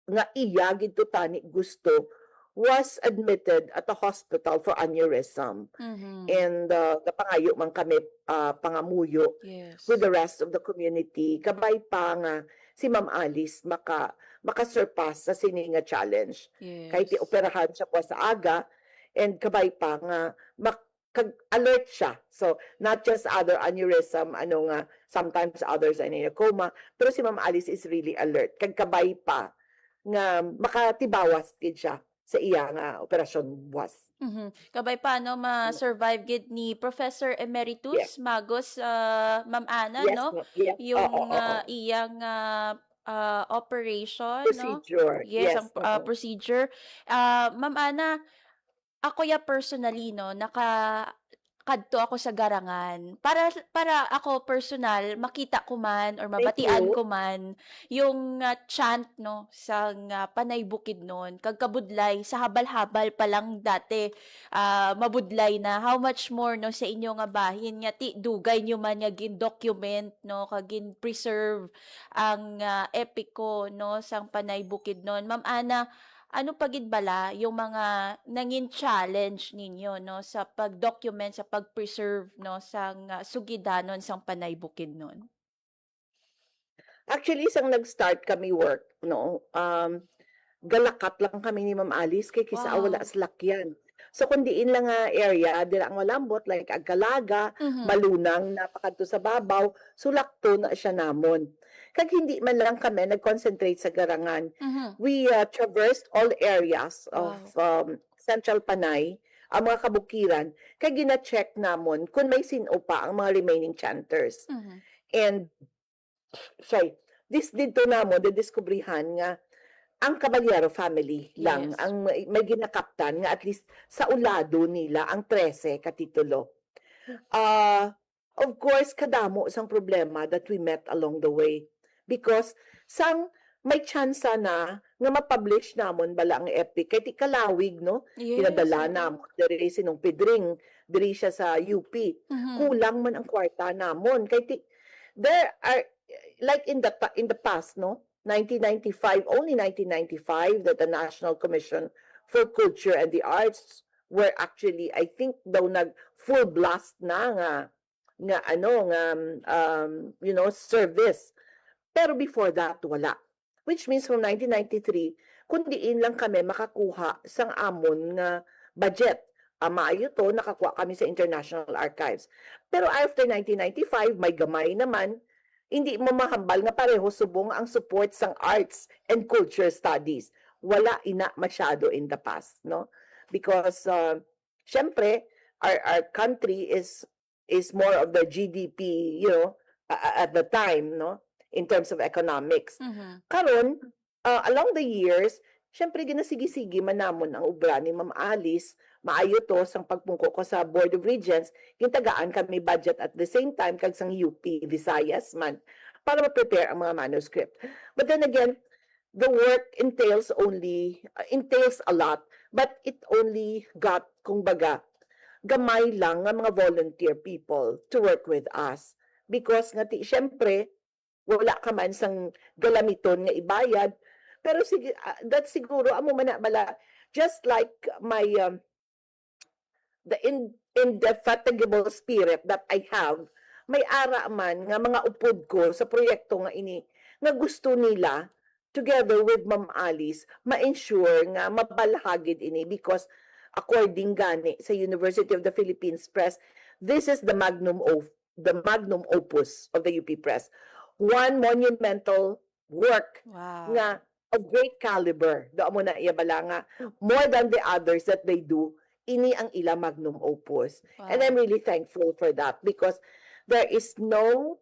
nga iya gito tani gusto, was admitted at a hospital for aneurysm. And napangayo man kami pangamuyo Yes. with the rest of the community. Kabay pa nga si Ma'am Alice maka-surpass sa sininga challenge. Yes. Kahit ioperahan siya po sa aga, and kabay pa nga alert siya. So, not just other aneurysm, sometimes others are in a coma, pero si Ma'am Alice is really alert. Kabay pa nga makatibawas gid siya sa iya nga operasyon was. Kabay paano ma-survive gid ni Professor Emeritus Magos, Ma'am Ana, Yes, no? yes. Yung Oo. iyang operation, no? Procedure. Yes, ang oo. procedure. Ma'am Ana, ako personally, no, kadto ako sa garangan. Para ako personal, makita ko man or mabatian you. ko man yung chant, no, sa Panay Bukidnon. Kagkabudlay, sa habal-habal pa lang dati, mabudlay na. How much more, no, sa inyo nga bahin nga ti dugay nyo man nga gin-document, no, kagin preserve ang epiko, no, sang Panay Bukidnon. Ma'am Ana, ano pagid bala yung mga nangin challenge ninyo, no, sa pag-document, sa pag-preserve, no, sang sugidanon sang Panay Bukidnon? Actually, isang nag-start kami work, no, galakat lang kami ni Ma'am Alice kay kisa wala Wow. salakyan. So kung diin lang nga area, dila ang malambot, like Agkalaga, Malunang, napakadto sa babaw, sulakto na siya namon. Kag hindi man lang kami nag-concentrate sa garangan. We traversed all areas of Central Panay, ang mga kabukiran, kay gina-check namon kung may sino pa ang mga remaining chanters. And, this dito namon, didiskubrihan nga, ang Caballero family lang, Yes. ang may ginakaptan nga at least sa ulado nila, ang 13 katitulo. Of course, kadamo sang problema that we met along the way. Because sang may chance na nga ma-publish namon bala ang epic kay ti kalawig, no? Yes. Pinadala namon diri sinong Pedring, diri siya sa UP. Kulang man ang kwarta namon kay there are like in the past, no? 1995, only 1995 that the National Commission for Culture and the Arts were actually, I think daw nag full blast na nga service. Pero before that, wala. Which means from 1993, kundiin lang kami makakuha sang amon nga budget. Maayo to, nakakuha kami sa International Archives. Pero after 1995, may gamay naman, hindi mo mahambal nga pareho subong ang support sang arts and culture studies. Wala ina masyado in the past, no? Because, syempre, our country is more of the GDP, at the time, no? In terms of economics. Karon, along the years, syempre ginasigi-sigi man namon ang ubra ni Ma'am Alice, maayo to sang pagpungko ko sa Board of Regents, gintagaan kami budget at the same time kag sang UP Visayas man para ma-prepare ang mga manuscript. But then again, the work entails a lot, but it only got, kumbaga, gamay lang nga mga volunteer people to work with us. Because nga syempre, wala ka man sang galamiton nga ibayad, pero sige, that's siguro amo man na bala, just like my the indefatigable spirit that I have, may ara man nga mga upod ko sa proyekto nga ini nga gusto nila together with Ma'am Alice ma-ensure nga mabalahagid ini, because according gani sa University of the Philippines Press, this is the magnum opus of the UP Press. One monumental work nga of great caliber. Doon mo na iyabala nga, more than the others that they do, ini ang ila magnum opus. And I'm really thankful for that, because there is no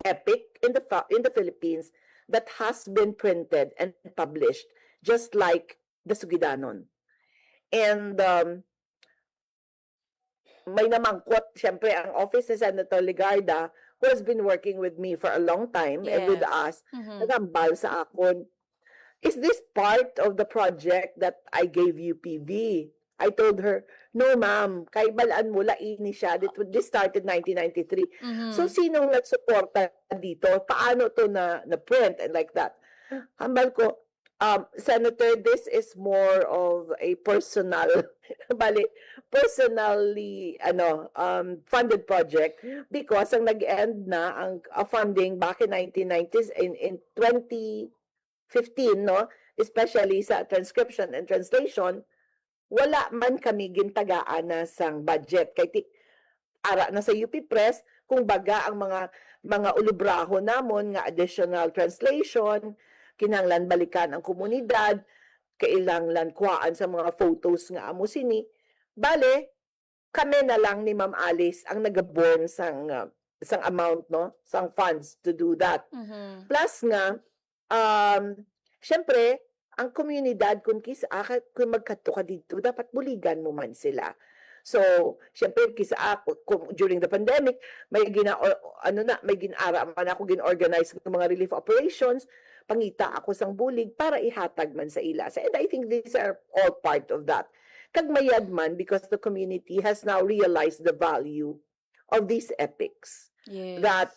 epic in the Philippines that has been printed and published just like the Sugidanon. And may namangkot, syempre, ang office ni Senator Ligarda, who has been working with me for a long time and with us, nagambal sa akon, is this part of the project that I gave UPV? I told her, no ma'am, kay balaan mo, laini siya. This started 1993. So, sinong nagsuporta dito? Paano to na-print and like that? Hambal ko, Senator, this is more of a personally funded project because ang nag-end na ang funding back in 1990s in 2015, no, especially sa transcription and translation, wala man kami gintagaan na sang budget kay ara na sa UP Press kung baga ang mga ulibraho namon nga additional translation kinahanglan balikan ang komunidad, kailangan kuhaan sa mga photos nga amo sini. Bale, kami na lang ni Ma'am Alice ang nagaborn sang amount, no? Sang funds to do that. Plus nga, syempre, ang komunidad kung magkadto ka dito, dapat buligan mo man sila. So, syempre, during the pandemic, may ginara man ako gin-organize ng mga relief operations, pangita ako sang bulig para ihatag man sa ila. And I think these are all part of that. Kagmayad man because the community has now realized the value of these epics. Yes. That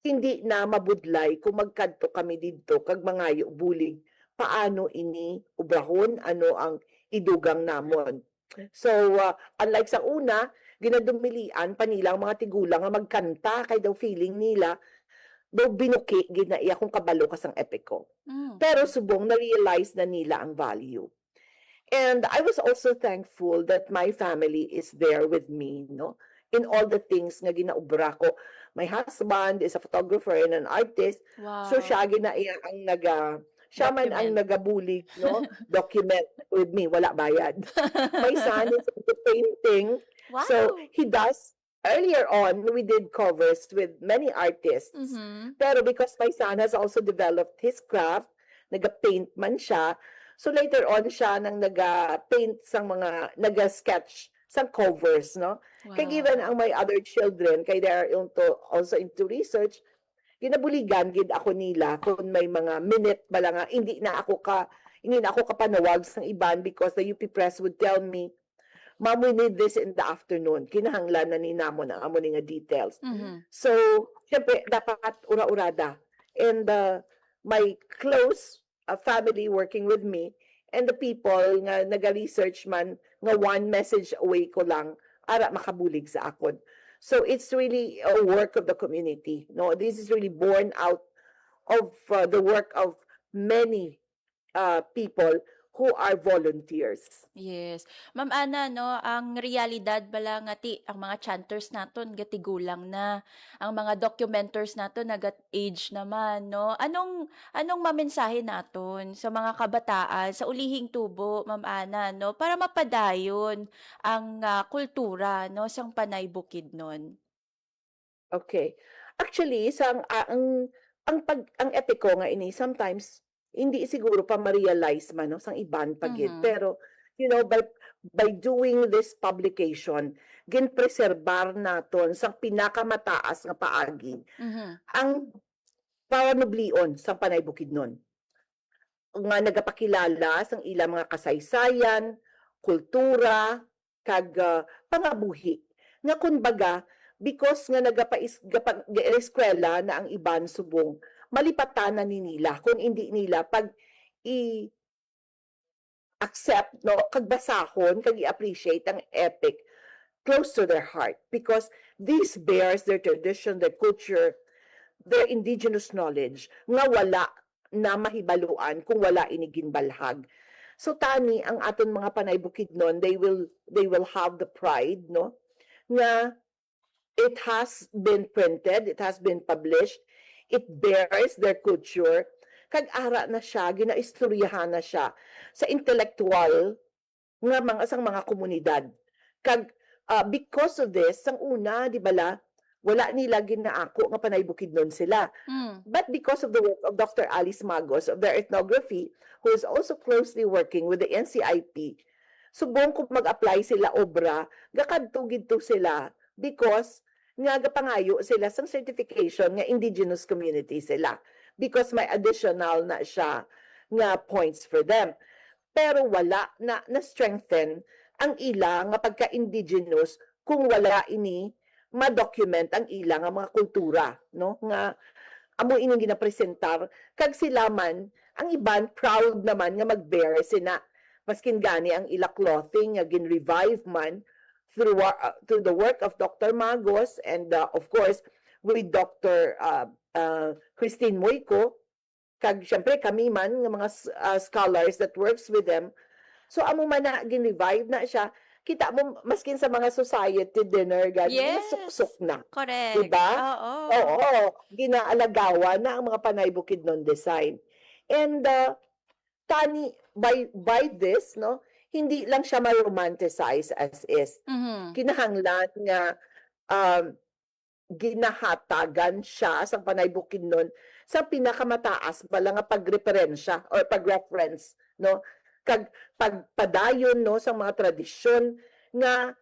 hindi na mabudlay kung magkadto kami dito kag mangayo bulig paano ini ubrahon, ano ang idugang namon. So, unlike sa una, ginadumilian pa nilang mga tigulang nga magkanta kay daw feeling nila daw binuki ginaiya kung kabalo ka sang epiko. Pero subong na-realize na nila ang value. And I was also thankful that my family is there with me, no? In all the things nga ginaubra ko. My husband is a photographer and an artist. Wow. So siya ginaiya ang siya man ang nagabulig, no? Document with me, wala bayad. My son is into painting. Wow. So he does. Earlier on, we did covers with many artists. Pero because my son has also developed his craft, naga-paint man siya. So later on siya nang naga-paint sang mga naga-sketch sang covers, no? Wow. Kaya given ang my other children, kaya they are also into research, ginabuligan gid ako nila kung may mga minute bala nga hindi na ako kapanawag sang iban because the UP Press would tell me, Ma'am, we need this in the afternoon. Kinahanglan na ni namo na amo ni nga details. So, syempre, dapat ura-urada. And my close family working with me and the people nga naga-research man nga one message away ko lang ara makabulig sa akon. So, it's really a work of the community. No, this is really born out of the work of many people who are volunteers. Yes. Ma'am Ana, no, ang realidad bala nga ang mga chanters naton gatigulang na, ang mga documenters naton nagat-age naman, no. Anong mamensahe naton sa mga kabataan sa ulihing tubo, Ma'am Ana, no, para mapadayon ang kultura, no, sang Panay Bukidnon? Okay. Actually, ang epiko nga ini sometimes hindi siguro pa ma-realize man no sang iban pagid pero by doing this publication ginpreserbar naton sang pinakamataas nga paagi ang panablion sang Panay Bukidnon nga nagapakilala sang ilang mga kasaysayan, kultura kag pangabuhi nga kumbaga because nga eskwela na ang iban subong malipatan na nila kung hindi nila pag i-accept, no, kagbasahon, kag i-appreciate ang epic close to their heart because this bears their tradition, their culture, their indigenous knowledge nga wala na mahibaluan kung wala iniginbalhag. So tani ang aton mga Panay Bukidnon, they will have the pride, no, nga it has been printed, it has been published, it bears their culture, kag ara na siya, ginaistoryahan na siya sa intellectual nga mga komunidad. Kag because of this, sang una, di bala, wala nila ginaako nga Panay Bukidnon sila. But because of the work of Dr. Alice Magos of their ethnography, who is also closely working with the NCIP, subong kung mag-apply sila obra, gakadtugid to sila because nga gapangayo sila sang certification nga indigenous community sila because may additional na siya nga points for them. Pero wala na strengthen ang ila nga pagka-indigenous kung wala ini ma-document ang ila nga mga kultura, no? Nga amo ining ginapresentar kag sila man ang iban proud naman nga mag-bear sina maskin gani ang ila clothing nga gin-revive man through the work of Dr. Magos and of course with Dr. Christine Moico kag syempre kami man nga mga scholars that works with them. So amo man na gin-revive na siya. Kita mo, maskin sa mga society dinner, Yes. suksok na. Correct. Diba? Oo. Oo, ginaalagawa na ang mga Panay Bukidnon design. And tani, by this, no, hindi lang siya ma-romanticize as is. Mhm. Kinahanglan nga ginahatagan siya sa Panay Bukidnon sa pinakamataas bala nga pagreferensya or pag-reference, no? Kag pagpadayon no sa mga tradisyon nga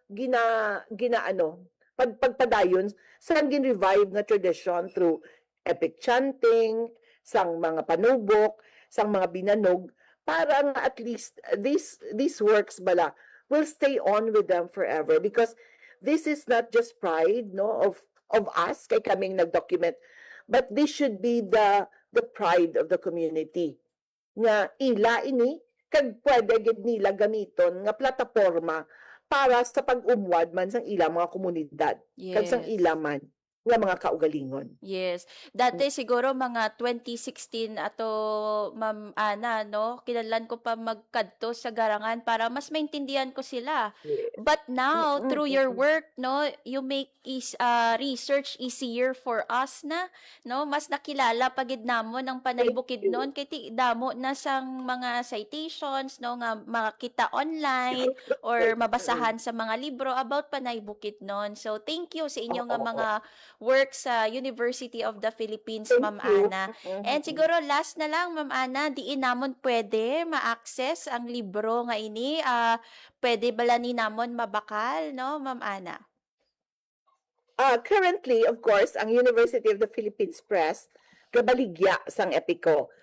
pagpadayon sa gin-revive nga tradition through epic chanting, sang mga panubok, sang mga binanog para nga at least these works bala will stay on with them forever because this is not just pride no of us kay kaming nag-document, but this should be the pride of the community nga ila ini kag pwede gid nila gamiton nga plataporma para sa pag-umwad man sang ilang mga komunidad kag sang Yes. ilaman nga mga kaugalingon. Yes. Dati siguro mga 2016 ato Ma'am Ana, no? Kinahanglan ko pa magkadto sa garangan para mas maintindihan ko sila. But now, through your work, no, you make research easier for us na, no? Mas nakilala pagid namon ang Panay Bukidnon kay ti damo na sang mga citations, no, nga makita online or mabasahan sa mga libro about Panay Bukidnon. So, thank you sa inyo nga mga work sa University of the Philippines, Ma'am Ana. And siguro last na lang, Ma'am Ana, diin namon pwede ma-access ang libro nga ini. Pwede bala ni namon mabakal, no, Ma'am Ana? Currently, of course, ang University of the Philippines Press gabaligya sang Epico.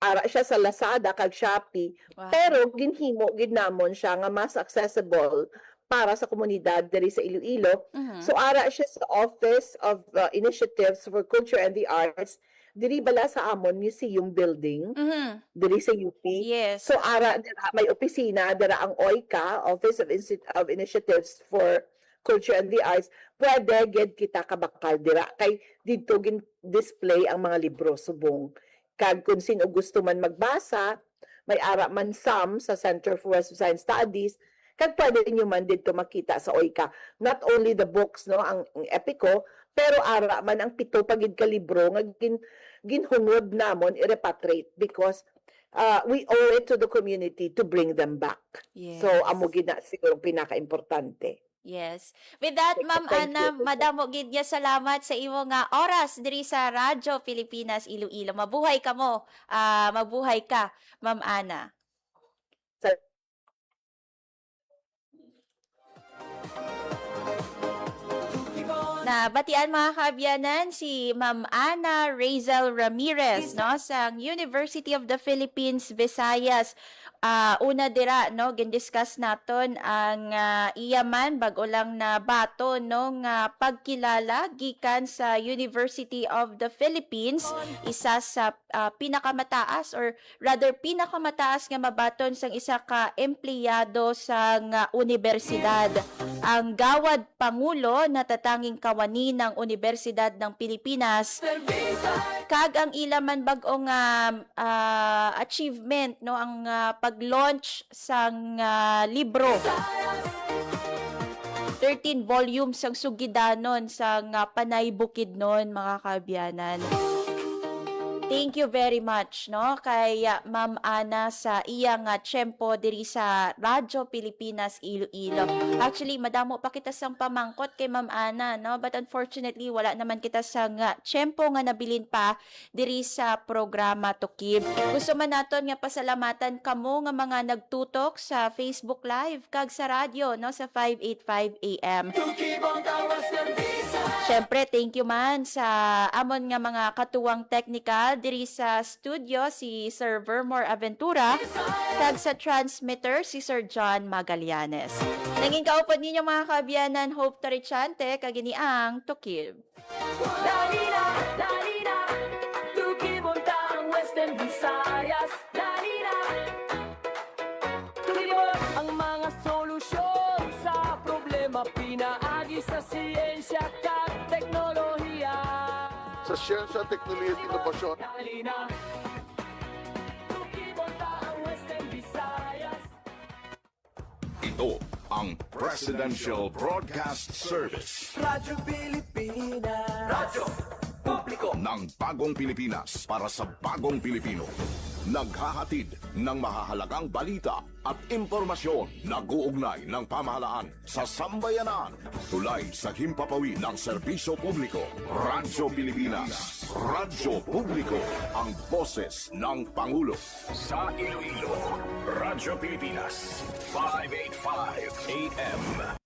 Ara siya sa Lazada kag Shopee, Wow. pero ginhimo gid namon siya nga mas accessible para sa komunidad diri sa Iloilo. Mhm. So ara siya sa Office of Initiatives for Culture and the Arts diri bala sa amon museum building Mhm. diri sa UP. Yes. So ara dira may opisina dira ang OICA, Office of Initiatives for Culture and the Arts. Pwede gid kita kabakal dira kay didto gin display ang mga libro subong. Kag kung sino gusto man magbasa, may ara man sa Center for West Science Studies, kag pwede niyo man dito makita sa OICA not only the books no ang Epico pero ara man ang pito pagid ka libro nga ginhungod namon i-repatriate because we owe it to the community to bring them back. Yes. So amo gid na siguro pinaka-importante. Yes. With that, Ma'am Thank Ana, you. madamo gid niya salamat sa imo nga oras diri sa Radyo Pilipinas Iloilo. Mabuhay ka mo. Mabuhay ka, Ma'am Ana. Na batian mga kaabyanan si Ma'am Ana Razel Ramirez no sa University of the Philippines Visayas. Una dira no gin-discuss naton ang iyaman bag-o lang na bato no nga pagkilala gikan sa University of the Philippines, isa sa pinakamataas or rather pinakamataas nga mabaton sang isa ka empleyado sa universidad. Ang gawad pangulo na tatanging kawani ng Universidad ng Pilipinas kag ang ilaman bag-o nga achievement no ang pag-launch sang libro 13 volumes sang sugidanon sang Panay Bukidnon mga kaabyanan. Thank you very much no kay Ma'am Ana sa iyang tiyempo diri sa Radyo Pilipinas Iloilo. Actually madamo pa kita sang pamangkot kay Ma'am Ana no but unfortunately wala naman kita sang tiyempo nga nabilin pa diri sa programa Tukib. Gusto man naton nga pasalamatan kamo nga mga nagtutok sa Facebook Live kag sa radyo no sa 585 AM. syempre, thank you man sa amon nga mga katuwang technical diri sa studio si Sir Vermore Aventura kag sa transmitter si Sir John Magallanes. Nanging kaupod ninyo mga kaabyanan, Hope Tarichante kag ini ang Tukib. Dalina, Tukib untang Western Visayas. Dalina, Tukib ang mga solusyon sa problema pinaagi sa siyensya at teknolohiya. Sa siyensya, teknolohiya at inobasyon. Dalina, Tukib untang Western Visayas. Ito ang Presidential Broadcast Service Radyo Pilipinas. Radyo Publiko. ng Bagong Pilipinas para sa Bagong Pilipino. Naghahatid ng mahahalagang balita at impormasyon na guugnay ng pamahalaan sa sambayanan. Tulay sa himpapawid ng serbisyo publiko. Radyo Pilipinas. Radyo Publiko. Ang boses ng Pangulo. Sa Iloilo, Radyo Pilipinas. 585 AM.